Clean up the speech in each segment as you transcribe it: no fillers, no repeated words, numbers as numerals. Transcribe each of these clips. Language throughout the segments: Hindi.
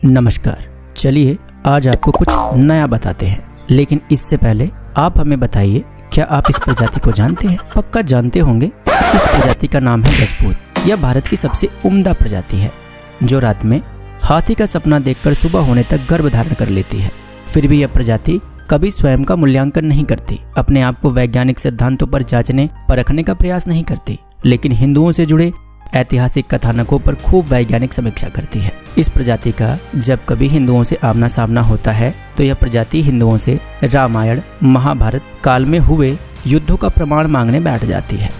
नमस्कार। चलिए आज आपको कुछ नया बताते हैं, लेकिन इससे पहले आप हमें बताइए, क्या आप इस प्रजाति को जानते हैं? पक्का जानते होंगे। इस प्रजाति का नाम है गजपूत। यह भारत की सबसे उम्दा प्रजाति है, जो रात में हाथी का सपना देखकर सुबह होने तक गर्भ धारण कर लेती है। फिर भी यह प्रजाति कभी स्वयं का मूल्यांकन नहीं करती, अपने आप को वैज्ञानिक सिद्धांतों पर जांचने परखने का प्रयास नहीं करती, लेकिन हिंदुओं से जुड़े ऐतिहासिक कथानकों पर खूब वैज्ञानिक समीक्षा करती है। इस प्रजाति का जब कभी हिंदुओं से आमना सामना होता है तो यह प्रजाति हिंदुओं से रामायण महाभारत काल में हुए युद्धों का प्रमाण मांगने बैठ जाती है।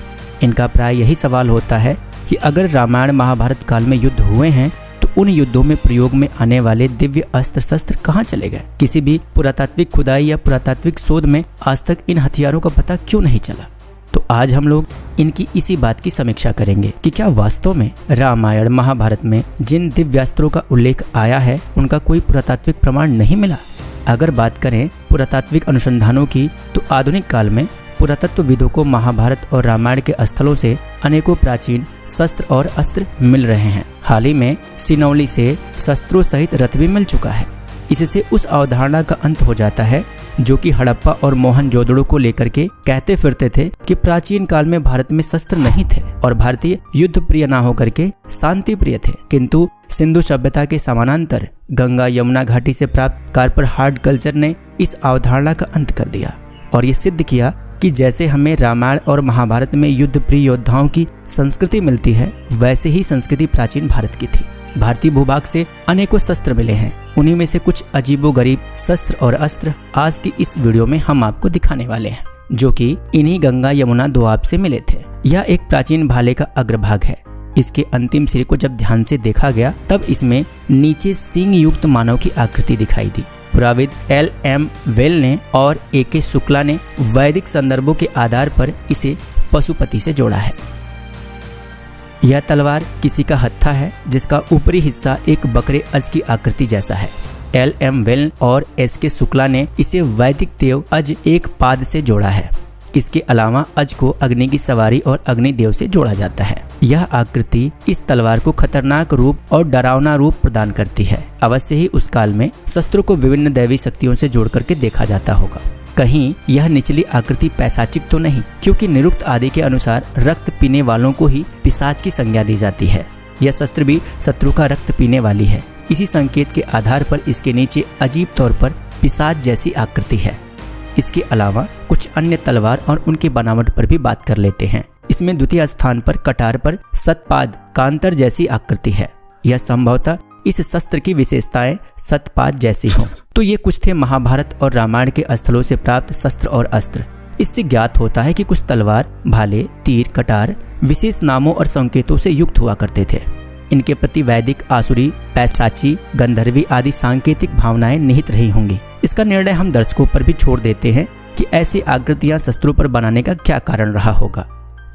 इनका प्राय यही सवाल होता है कि अगर रामायण महाभारत काल में युद्ध हुए हैं तो उन युद्धों में प्रयोग में आने वाले दिव्य अस्त्र शस्त्र कहाँ चले गए? किसी भी पुरातात्विक खुदाई या पुरातात्विक शोध में आज तक इन हथियारों का पता क्यों नहीं चला? तो आज हम लोग इनकी इसी बात की समीक्षा करेंगे कि क्या वास्तव में रामायण महाभारत में जिन दिव्यास्त्रों का उल्लेख आया है उनका कोई पुरातात्विक प्रमाण नहीं मिला। अगर बात करें पुरातात्विक अनुसंधानों की, तो आधुनिक काल में पुरातत्वविदों को महाभारत और रामायण के स्थलों से अनेकों प्राचीन शस्त्र और अस्त्र मिल रहे हैं। हाल ही में सिनौली से शस्त्रों सहित रथ भी मिल चुका है। इससे उस अवधारणा का अंत हो जाता है जो कि हड़प्पा और मोहनजोदड़ो को लेकर के कहते फिरते थे कि प्राचीन काल में भारत में शस्त्र नहीं थे और भारतीय युद्ध प्रिय ना होकर के शांति प्रिय थे। किंतु सिंधु सभ्यता के समानांतर गंगा यमुना घाटी से प्राप्त कार्पर कल्चर ने इस अवधारणा का अंत कर दिया और ये सिद्ध किया कि जैसे हमें रामायण और महाभारत में युद्ध प्रिय योद्धाओं की संस्कृति मिलती है, वैसे ही संस्कृति प्राचीन भारत की थी। भारतीय भूभाग से अनेकों शस्त्र मिले हैं। उन्हीं में से कुछ अजीबोगरीब शस्त्र और अस्त्र आज की इस वीडियो में हम आपको दिखाने वाले हैं, जो कि इन्हीं गंगा यमुना दोआब से मिले थे। यह एक प्राचीन भाले का अग्रभाग है। इसके अंतिम सिरे को जब ध्यान से देखा गया तब इसमें नीचे सींग युक्त मानव की आकृति दिखाई दी। पुराविद L.M. वेल ने और A.K. शुक्ला ने वैदिक संदर्भों के आधार पर इसे पशुपति से जोड़ा है। यह तलवार किसी का हत्था है जिसका ऊपरी हिस्सा एक बकरे अज की आकृति जैसा है। L.M. वेल और S.K. शुक्ला ने इसे वैदिक देव अज एक पाद से जोड़ा है। इसके अलावा अज को अग्नि की सवारी और अग्निदेव से जोड़ा जाता है। यह आकृति इस तलवार को खतरनाक रूप और डरावना रूप प्रदान करती है। अवश्य ही उस काल में शस्त्रों को विभिन्न दैवी शक्तियों से जोड़ करके देखा जाता होगा। कहीं यह निचली आकृति पैशाचिक तो नहीं, क्योंकि निरुक्त आदि के अनुसार रक्त पीने वालों को ही पिशाच की संज्ञा दी जाती है। यह शस्त्र भी शत्रु का रक्त पीने वाली है। इसी संकेत के आधार पर इसके नीचे अजीब तौर पर पिशाच जैसी आकृति है। इसके अलावा कुछ अन्य तलवार और उनकी बनावट पर भी बात कर लेते हैं। इसमें द्वितीय स्थान पर कटार पर सतपाद कांतर जैसी आकृति है। यह संभवतः इस शस्त्र की विशेषताएं सतपाद जैसी हों। तो ये कुछ थे महाभारत और रामायण के स्थलों से प्राप्त शस्त्र और अस्त्र। इससे ज्ञात होता है कि कुछ तलवार, भाले, तीर, कटार विशेष नामों और संकेतों से युक्त हुआ करते थे। इनके प्रति वैदिक, आसुरी, पैशाची, गंधर्वी आदि सांकेतिक भावनाएं निहित रही होंगी। इसका निर्णय हम दर्शकों पर भी छोड़ देते हैं कि ऐसी आकृतियां शस्त्रों पर बनाने का क्या कारण रहा होगा।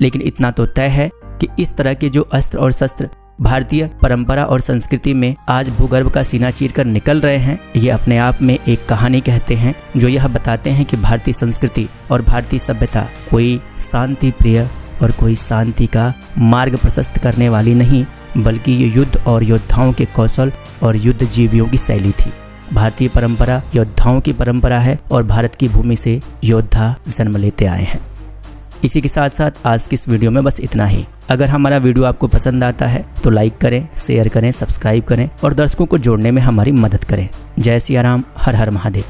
लेकिन इतना तो तय है कि इस तरह के जो अस्त्र और शस्त्र भारतीय परंपरा और संस्कृति में आज भूगर्भ का सीना चीर कर निकल रहे हैं, ये अपने आप में एक कहानी कहते हैं, जो यह बताते हैं कि भारतीय संस्कृति और भारतीय सभ्यता कोई शांति प्रिय और कोई शांति का मार्ग प्रशस्त करने वाली नहीं, बल्कि ये युद्ध और योद्धाओं के कौशल और युद्ध जीवियों की शैली थी। भारतीय परंपरा योद्धाओं की परंपरा है और भारत की भूमि से योद्धा जन्म लेते आए हैं। इसी के साथ साथ आज की इस वीडियो में बस इतना ही। अगर हमारा वीडियो आपको पसंद आता है तो लाइक करें, शेयर करें, सब्सक्राइब करें और दर्शकों को जोड़ने में हमारी मदद करें। जय सिया राम, हर हर महादेव।